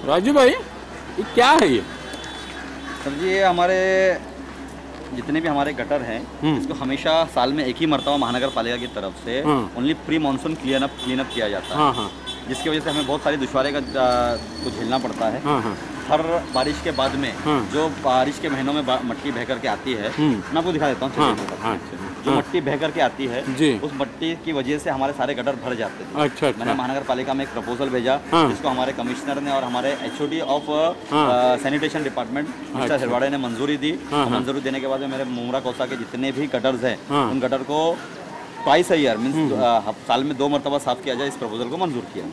राजू भाई ये क्या है ये? सर जी ये हमारे जितने भी हमारे गटर हैं इसको हमेशा साल में एक ही मरतबा महानगर पालिका की तरफ से ओनली प्री मानसून क्लीनअप किया जाता है, जिसकी वजह से हमें बहुत सारी दुश्वारी को झेलना पड़ता है। हर बारिश के बाद में जो बारिश के महीनों में मट्टी बह करके आती है, मैं आपको दिखा देता हूँ। जो मट्टी बह करके आती है उस मट्टी की वजह से हमारे सारे गटर भर जाते हैं। अच्छा, मैंने महानगर पालिका में एक प्रपोजल भेजा जिसको हमारे कमिश्नर ने और हमारे HOD of sanitation department mister Hirwade ने मंजूरी दी। मंजूरी देने के बाद में मेरे मुमरा कौसा के जितने भी गटर्स हैं उन गटर को ट्वाइस अ ईयर मीन्स साल में 2 मरतबा साफ किया जाए, इस प्रपोजल को मंजूर किया।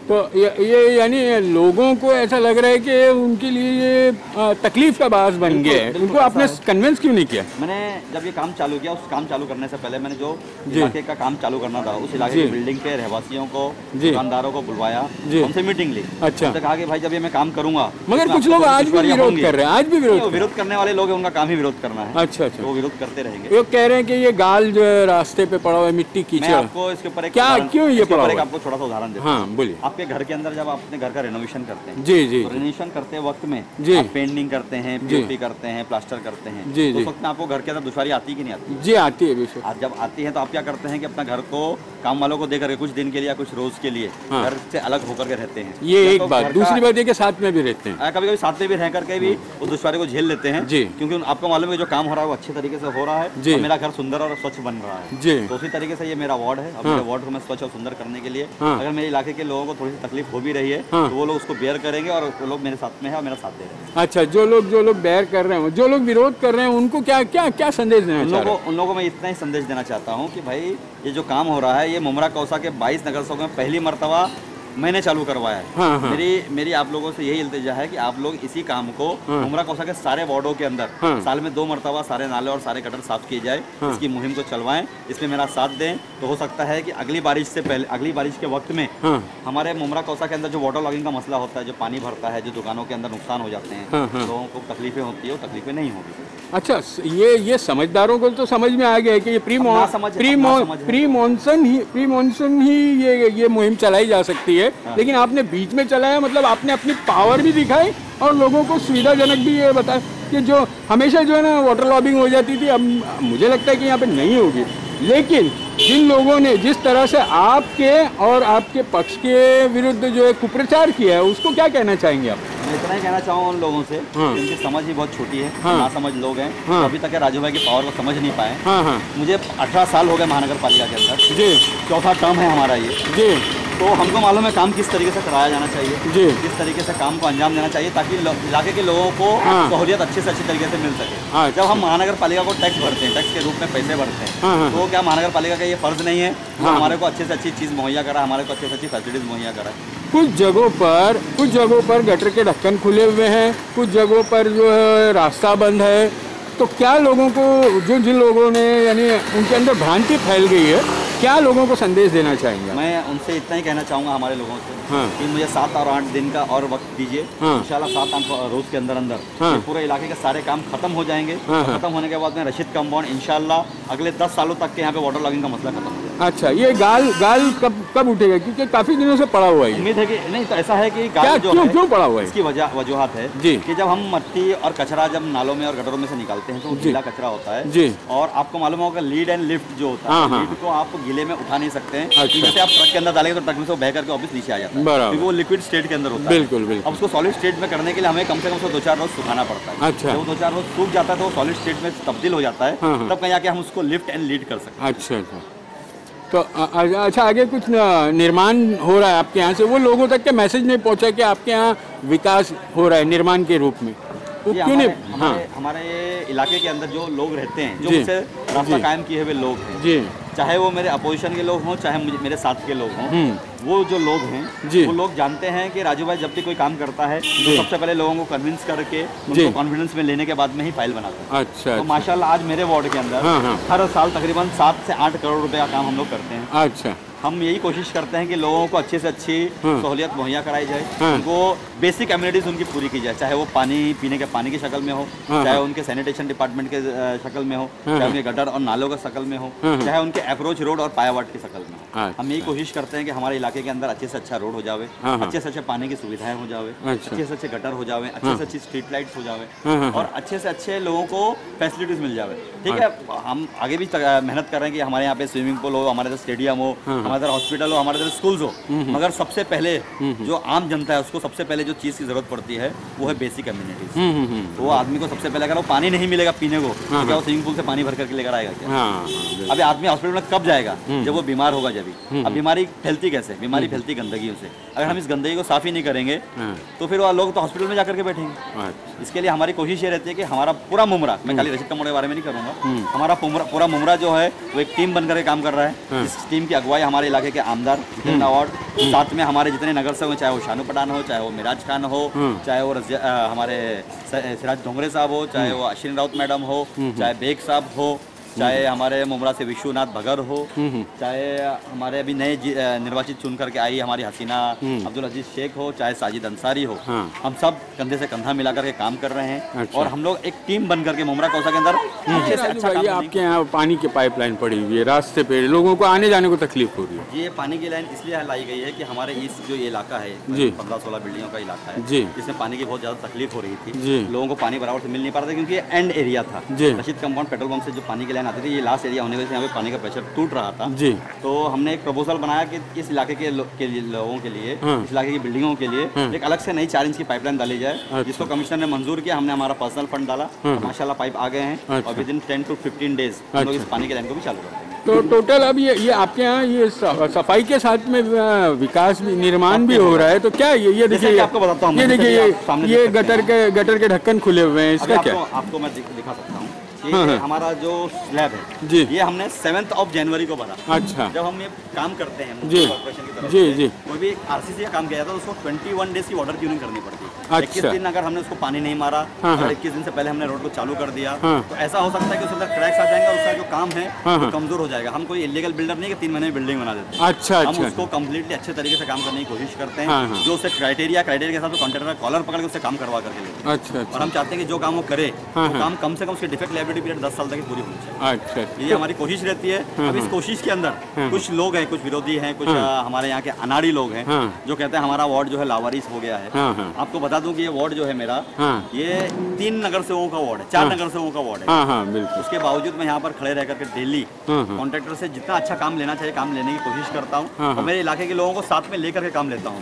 तो ये यानी लोगों को ऐसा लग रहा है कि उनके लिए ये तकलीफ का बास बन गया है। उनको आपने कन्विंस क्यों नहीं किया? मैंने जब ये काम चालू किया, उस काम चालू करने से पहले मैंने जो इलाके का काम चालू करना था उस इलाके की बिल्डिंग के रहवासियों को, दुकानदारों को बुलवाया, उनसे मीटिंग ली। अच्छा, कहा कि भाई जब ये मैं काम करूंगा, मगर कुछ लोग आज भी विरोध कर रहे हैं। आज भी विरोध करने वाले लोग उनका काम ही विरोध करना है। अच्छा, वो विरोध करते रहेंगे। वो कह रहे हैं कि ये गाल जो है रास्ते पे पड़ा हुआ है, मिट्टी कीचड़। आपको इसके ऊपर क्या क्यों ये पड़ा हुआ है? आपको थोड़ा सा उदाहरण देता हूं। बोलिए। आपके घर के अंदर जब अपने घर का रेनोवेशन करते हैं, जी, तो रेनोवेशन करते वक्त में आप पेंटिंग करते हैं, पीओपी करते हैं, प्लास्टर करते हैं, तो उस वक्त में आपको घर के अंदर दुश्वारी आती कि नहीं आती? जी आती है। आज जब आती है तो आप क्या करते हैं कि अपना घर को काम वालों को दे करके कुछ दिन के लिए या कुछ रोज के लिए घर से अलग होकर के रहते हैं। ये एक बात। दूसरी बात ये कि साथ में भी रहते हैं, कभी कभी साथ में भी रह करके भी उस दुश्वारी को झेल लेते हैं, क्योंकि आपको मालूम है जो काम हो रहा है वो अच्छे तरीके से हो रहा है, मेरा घर सुंदर और स्वच्छ बन रहा है। तो उसी तरीके से ये मेरा वार्ड है। अब मेरे वार्ड को मैं स्वच्छ और सुंदर करने के लिए अगर मेरे इलाके के लोगों को थोड़ी सी तकलीफ हो भी रही है तो वो लोग उसको बेयर करेंगे और वो लोग मेरे साथ में है और मेरा साथ दे रहे हैं। अच्छा, जो लोग बेयर कर रहे हैं, जो लोग विरोध कर रहे हैं, उनको क्या संदेश देना चाहते हैं? उन लोगों को मैं इतना ही संदेश देना चाहता हूँ कि भाई ये जो काम हो रहा है ये मुमरा कौसा के 22 नगर सेवकों में पहली मर्तबा मैंने चालू करवाया है। मेरी आप लोगों से यही इल्तिजा है कि आप लोग इसी काम को मुमरा कौसा के सारे वार्डों के अंदर साल में 2 मरतबा सारे नाले और सारे गटर साफ किए जाए, इसकी मुहिम को चलवाएं, इसमें मेरा साथ दें। तो हो सकता है कि अगली बारिश से पहले, अगली बारिश के वक्त में हमारे मुमरा कौसा के अंदर जो वाटर लॉगिंग का मसला होता है, जो पानी भरता है, जो दुकानों के अंदर नुकसान हो जाते हैं, लोगों को तकलीफें होती है, वो तकलीफें नहीं होगी। अच्छा, ये समझदारों को तो समझ में आ गया है कि ये प्री मानसून ही ये मुहिम चलाई जा सकती है, लेकिन आपने बीच में चलाया, मतलब आपने अपनी पावर भी दिखाई और लोगों को सुविधाजनक भी ये बताया कि जो हमेशा जो है ना वाटर लॉबिंग हो जाती थी, अब मुझे लगता है कि यहाँ पे नहीं होगी। लेकिन जिन लोगों ने जिस तरह से आपके और आपके पक्ष के विरुद्ध जो है कुप्रचार किया है, उसको क्या कहना चाहेंगे आप? मैं इतना ही कहना चाहूँगा उन लोगों से, उनकी समझ ही बहुत छोटी है, ना समझ लोग हैं, अभी तक राजू भाई की पावर को समझ नहीं पाए। मुझे 18 साल हो गए महानगर पालिका के अंदर, जी 4था टर्म है हमारा ये, जी। तो हमको मालूम है काम किस तरीके से कराया जाना चाहिए, जी, किस तरीके से काम को अंजाम देना चाहिए ताकि इलाके के लोगों को सहूलियत अच्छे से अच्छे तरीके से मिल सके। जब हम महानगर पालिका को टैक्स भरते हैं, टैक्स के रूप में पैसे भरते हैं, तो क्या महानगर पालिका का ये फर्ज नहीं है हमारे को अच्छे से अच्छी चीज़ मुहैया करा, हमारे को अच्छे से अच्छी फैसिलिटीज मुहैया करा? कुछ जगहों पर गटर के ढक्कन खुले हुए हैं, कुछ जगहों पर जो है रास्ता बंद है। तो क्या लोगों को, जिन लोगों ने यानी उनके अंदर भ्रांति फैल गई है, क्या लोगों को संदेश देना चाहेंगे? मैं उनसे इतना ही कहना चाहूँगा हमारे लोगों से कि मुझे 7 और 8 दिन का और वक्त दीजिए। इंशाल्लाह 7-8 रोज के अंदर पूरे इलाके के सारे काम खत्म हो जाएंगे। खत्म होने के बाद में रशीद कंपाउंड इंशाल्लाह अगले 10 सालों तक के यहाँ पे वाटर लॉगिंग का मसला खत्म हो जाएगा। अच्छा, ये गाल कब उठेगा? क्योंकि काफी दिनों से पड़ा हुआ है। उम्मीद है कि नहीं, तो ऐसा है कि गाल क्यों पड़ा हुआ है, इसकी वजूहत है कि जब हम मट्टी और कचरा जब नालों में और गटरों में से निकालते हैं तो गीला कचरा होता है जी। और आपको मालूम होगा लीड एंड लिफ्ट जो होता है, लीड को आप गीले में उठा नहीं सकते हैं। जैसे आप ट्रक के अंदर डालेंगे तो ट्रक में से बह करके वापस नीचे आ जाता है, क्योंकि वो लिक्विड स्टेट के अंदर होता है। बिल्कुल। अब उसको सॉलिड स्टेट में करने के लिए हमें कम से कम 2-4 रोज सुखाना पड़ता है। अच्छा, जब 2-4 रोज सूख जाता है तो वो सॉलिड स्टेट में तब्दील हो जाता है, तब कहीं आके हम उसको लिफ्ट एंड लीड कर सकते हैं। अच्छा, तो अच्छा, आगे कुछ निर्माण हो रहा है आपके यहाँ से, वो लोगों तक के मैसेज नहीं पहुँचा कि आपके यहाँ विकास हो रहा है निर्माण के रूप में? तो क्यों नहीं? हमारे इलाके के अंदर जो लोग रहते हैं, जो मुझसे रास्ता कायम किए हुए लोग हैं जी, चाहे वो मेरे अपोजिशन के लोग हों, चाहे मेरे साथ के लोग हों, वो जो लोग हैं वो लोग जानते हैं कि राजू भाई जब भी कोई काम करता है तो सबसे पहले लोगों को कन्विंस करके उनको कॉन्फिडेंस में लेने के बाद में ही फाइल बनाता है। अच्छा, तो माशाल्लाह आज मेरे वार्ड के अंदर हर साल तकरीबन 7 से 8 करोड़ रुपए का काम हम लोग करते हैं। अच्छा, हम यही कोशिश करते हैं कि लोगों को अच्छे से अच्छी सहूलियत मुहैया कराई जाए, उनको बेसिक एम्यूनिटीज उनकी पूरी की जाए, चाहे वो पानी पीने के पानी की शक्ल में हो, चाहे उनके सैनिटेशन डिपार्टमेंट के शक्ल में हो, चाहे उनके गटर और नालों के शक्ल में हो, चाहे उनके अप्रोच रोड और पायावाट की शक्ल में हो। हम यही कोशिश करते हैं कि हमारे इलाके के अंदर अच्छे से अच्छा रोड हो जावे, अच्छे से अच्छे पानी की सुविधाएं हो जावे, अच्छे से अच्छे गटर हो जावे, अच्छे से अच्छी स्ट्रीट लाइट्स हो जावे और अच्छे से अच्छे लोगों को फैसिलिटीज मिल जावे। ठीक है, हम आगे भी मेहनत कर रहे हैं कि हमारे यहाँ पे स्विमिंग पूल हो, हमारे इधर स्टेडियम हो, हमारे इधर हॉस्पिटल हो, हमारे इधर स्कूल्स हो, मगर सबसे पहले जो आम जनता है उसको सबसे पहले जो चीज़ की जरूरत पड़ती है वो है बेसिक एम्यूनिटीज। वो आदमी को सबसे पहले अगर वो पानी नहीं मिलेगा पीने को तो क्या वो स्विमिंग पूल से पानी भर करके लेकर आएगा क्या? अभी आदमी हॉस्पिटल में कब जाएगा? जब वो बीमार होगा। जब अब बीमारी फैलती कैसे? बीमारी फैलती गंदगियों से। अगर हम इस गंदगी को साफ ही नहीं करेंगे तो फिर वो लोग तो हॉस्पिटल में जाकर के बैठेंगे। इसके लिए हमारी कोशिश ये रहती है कि हमारा पूरा मुमरा, मैं खाली रशीद कमोड़ के बारे में नहीं करूँगा, हमारा पूरा मुमरा जो है वो एक टीम बनकर के काम कर रहा है। इस टीम की अगुवाई हमारे इलाके के आमदार जितेंद्र अवार्ड, साथ में हमारे जितने नगर सेवक, चाहे वो शानू पठान हो, चाहे वो मिराज खान हो, चाहे वो हमारे सिराज डोंगरे साहब हो, चाहे वो अश्विन राउत मैडम हो, चाहे बेग साहब हो, चाहे हमारे मुमरा से विश्वनाथ भगर हो, चाहे हमारे अभी नए निर्वाचित चुन करके आई हमारी हसीना अब्दुल अजीज शेख हो, चाहे साजिद अंसारी हो, हम सब कंधे से कंधा मिलाकर के काम कर रहे हैं। और हम लोग एक टीम बन करके मुमरा कौसा के अंदर अच्छा भाई, आपके यहाँ पानी की पाइपलाइन पड़ी हुई है, रास्ते पे लोगों को आने जाने को तकलीफ हो रही है। ये पानी की लाइन इसलिए लाई गई है कि हमारे इस जो इलाका है 15-16 बिल्डिंगों का इलाका है जिसमें पानी की बहुत ज्यादा तकलीफ हो रही थी। लोगों को पानी बराबर से मिल नहीं पा रहा था क्योंकि ये एंड एरिया था। रशीद कंपाउंड पेट्रोल पंप से जो पानी की लाइन आती थी, ये लास्ट एरिया होने की वजह से यहाँ पे पानी का प्रेशर टूट रहा था जी। तो हमने एक प्रपोजल बनाया कि इस इलाके के लोगों के लिए, इस इलाके की बिल्डिंगों के लिए एक अलग से नई 4 इंच की पाइपलाइन डाली जाए, जिसको कमिश्नर ने मंजूर किया। हमने हमारा पर्सनल फंड डाला, माशाल्लाह पाइप आ गए हैं और विद इन 10 to 15 डेज हम लोग इस पानी की लाइन को भी चालू कर देंगे। तो टोटल अब ये आपके यहाँ ये सफाई के साथ में विकास भी, निर्माण भी हो रहा है, तो क्या ये देखिए, आपको बताता हूँ, ये देखिए ये गटर के ढक्कन खुले हुए हैं, इसका क्या? आपको मैं दिखा सकता हूँ। हमारा जो स्लैब है जी, ये हमने 7 जनवरी को भरा। अच्छा, जब हम ये काम करते हैं जी कॉर्पोरेशन की तरफ जी से, जी, कोई भी आरसीसी का काम किया जाता है तो उसको 21 डेज की वाटर ट्यूनिंग करनी पड़ती है। अच्छा। 21 दिन अगर हमने उसको पानी नहीं मारा और 21 दिन से पहले हमने रोड को चालू कर दिया तो ऐसा हो सकता है कि उसके अंदर क्रैक्स आ जाएंगे और उसका जो काम है वो कमजोर हो जाएगा। हम कोई इलीगल बिल्डर नहीं कि 3 महीने में बिल्डिंग बना देते हैं। अच्छा, हम उसको कम्प्लीटली अच्छे तरीके से काम करने की कोशिश करते हैं। जो उससे क्राइटेरिया के साथ कॉन्ट्रैक्टर का कॉलर पकड़ के उससे काम करवा करके लेते हैं। अच्छा, और हम चाहते हैं कि जो काम वो करे वो काम कम से कम उसकी डिफेक्ट लायबिलिटी पीरियड 10 साल तक पूरी होनी चाहिए। अच्छा, ये हमारी कोशिश रहती है। अब इस कोशिश के अंदर कुछ लोग हैं, कुछ विरोधी हैं, कुछ हमारे यहाँ के अनाड़ी लोग हैं जो कहते हैं हमारा वार्ड जो है लावारिस हो गया है। आपको बता दूं कि ये वार्ड जो है मेरा, ये 3 नगर सेवकों का वार्ड है, 4 नगर सेवकों का वार्ड है। उसके बावजूद मैं यहाँ पर खड़े रह करके डेली कॉन्ट्रैक्टर से जितना अच्छा काम लेना चाहिए काम लेने की कोशिश करता हूँ और मेरे इलाके के लोगों को साथ में लेकर के काम लेता हूँ।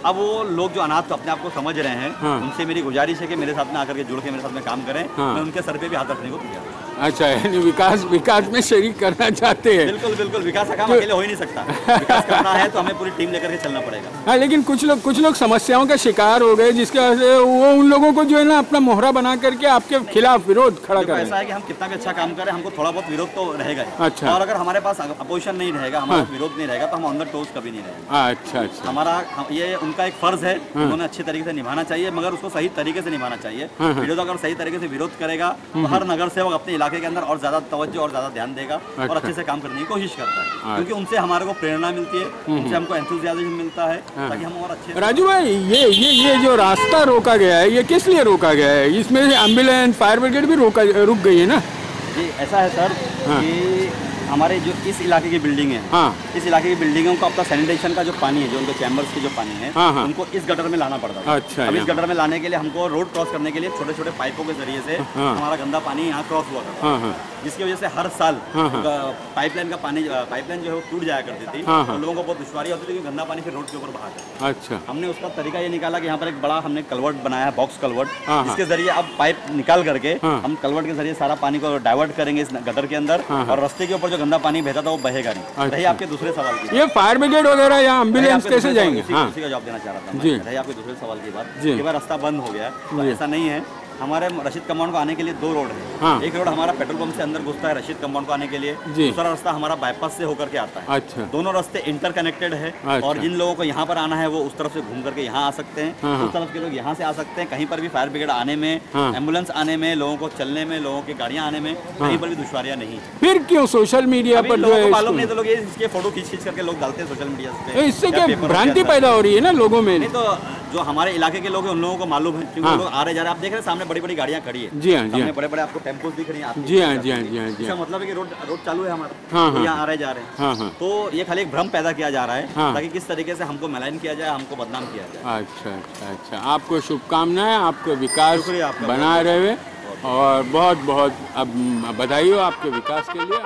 अब वो लोग जो अनाथ अपने आप को समझ रहे हैं, उनसे मेरी गुजारिश है कि मेरे साथ में आकर के जुड़ के मेरे साथ में काम करें। मैं उनके सर पे भी हाथ रखने को तैयार हूँ। अच्छा, यानी विकास में शरीक करना चाहते हैं। बिल्कुल बिल्कुल, विकास का काम अकेले हो ही नहीं सकता। विकास करना है तो हमें पूरी टीम लेकर के चलना पड़ेगा। हाँ, लेकिन कुछ लोग समस्याओं का शिकार हो गए, जिसके वजह से वो उन लोगों को जो है ना अपना मोहरा बना करके आपके खिलाफ विरोध खड़ा कर रहे हैं। ऐसा है कि हम कितना भी अच्छा काम करें, हमको थोड़ा बहुत विरोध तो रहेगा। अच्छा, और अगर हमारे पास अपोजिशन नहीं रहेगा, हमारा विरोध नहीं रहेगा तो हम अंदर टोस कभी नहीं रहेगा। अच्छा, हमारा ये उनका एक फर्ज है, उन्होंने अच्छे तरीके से निभाना चाहिए, मगर उसको सही तरीके से निभाना चाहिए। विरोध अगर सही तरीके से विरोध करेगा तो हर नगर सेवक अपने इलाके के अंदर और ज्यादा तवज्जो और ज्यादा ध्यान देगा और अच्छे से काम करने की कोशिश करता है, क्योंकि उनसे हमारे को प्रेरणा मिलती है, उनसे हमको एंथुसियाज्म मिलता है ताकि हम और अच्छे। राजू भाई, ये जो रास्ता रोका गया है, ये किस लिए रोका गया है? इसमें एम्बुलेंस, फायर ब्रिगेड भी रुक गई है ना? जी, ऐसा है सर कि हमारे जो इस इलाके की बिल्डिंग है, इस इलाके की बिल्डिंगों का अपना सैनिटेशन का जो पानी है, जो उनके चैम्बर्स की जो पानी है, उनको इस गटर में लाना पड़ता है। अच्छा, अब इस गटर में लाने के लिए हमको रोड क्रॉस करने के लिए छोटे छोटे पाइपों के जरिए से हमारा गंदा पानी यहाँ क्रॉस हुआ करता है, जिसकी वजह से हर साल पाइपलाइन जो है वो टूट जाया करती थी और लोगों को बहुत दुश्वारी होती थी कि गंदा पानी फिर रोड के ऊपर बहा जाता है। अच्छा, हमने उसका तरीका ये निकाला कि यहाँ पर एक बड़ा हमने कलवर्ट बनाया है, बॉक्स कलवर्ट, जिसके जरिए अब पाइप निकाल करके हम कलवर्ट के जरिए सारा पानी को डाइवर्ट करेंगे इस गटर के अंदर और रास्ते के ऊपर जो गंदा पानी बहता था वो बहेगा नहीं। रही आपके दूसरे सवाल की, ये फायर ब्रिगेड वगैरह या एम्बुलेंस कैसे जाएंगे? उसी का जवाब देना चाह रहा था। रही आपके दूसरे सवाल की बात, कि रास्ता बंद हो गया, तो ऐसा नहीं है। हमारे रशीद कंपाउंड को आने के लिए 2 रोड है। हाँ। एक रोड हमारा पेट्रोल पंप से अंदर घुसता है रशीद कंपाउंड को आने के लिए, दूसरा रास्ता हमारा बाईपास से होकर के आता है। अच्छा। दोनों रास्ते इंटरकनेक्टेड है। अच्छा। और जिन लोगों को यहाँ पर आना है वो उस तरफ से घूम करके यहाँ आ सकते हैं, हाँ। उस तरफ के लोग यहाँ से आ सकते हैं। कहीं पर भी फायर ब्रिगेड आने में, हाँ। एम्बुलेंस आने में, लोगों को चलने में, लोगों की गाड़ियाँ आने में कहीं पर भी दुश्वारियाँ नहीं। फिर क्यों सोशल मीडिया पर लोगों को मालूम नहीं, तो लोग ये इसके फोटो खींच करके लोग डालते हैं सोशल मीडिया पे। इससे क्या भ्रांति पैदा हो रही है ना लोगों में। नहीं तो जो हमारे इलाके के लोग हैं उन लोगों को मालूम है, क्योंकि लोग आ रहे जा रहे हैं। आप देख रहे हैं सामने बड़ी बड़ी गाड़ियाँ खड़ी है। जी हाँ, जी हाँ। बड़े बड़े आपको टेम्पोस दिख रही हैं। जी हाँ, जी हाँ, जी हाँ, जी इसका हाँ। मतलब है कि रोड चालू है हमारा, हाँ, तो यहाँ आ रहे जा रहे हैं। हाँ, हाँ। तो ये खाली एक भ्रम पैदा किया जा रहा है, हाँ। ताकि किस तरीके से हमको मलाइन किया जाए, हमको बदनाम किया जाए। अच्छा अच्छा अच्छा, आपको शुभकामनाएं, आपको विकास शुक्रिया आपका, बना रहे और बहुत बहुत अब बधाई हो आपके विकास के लिए।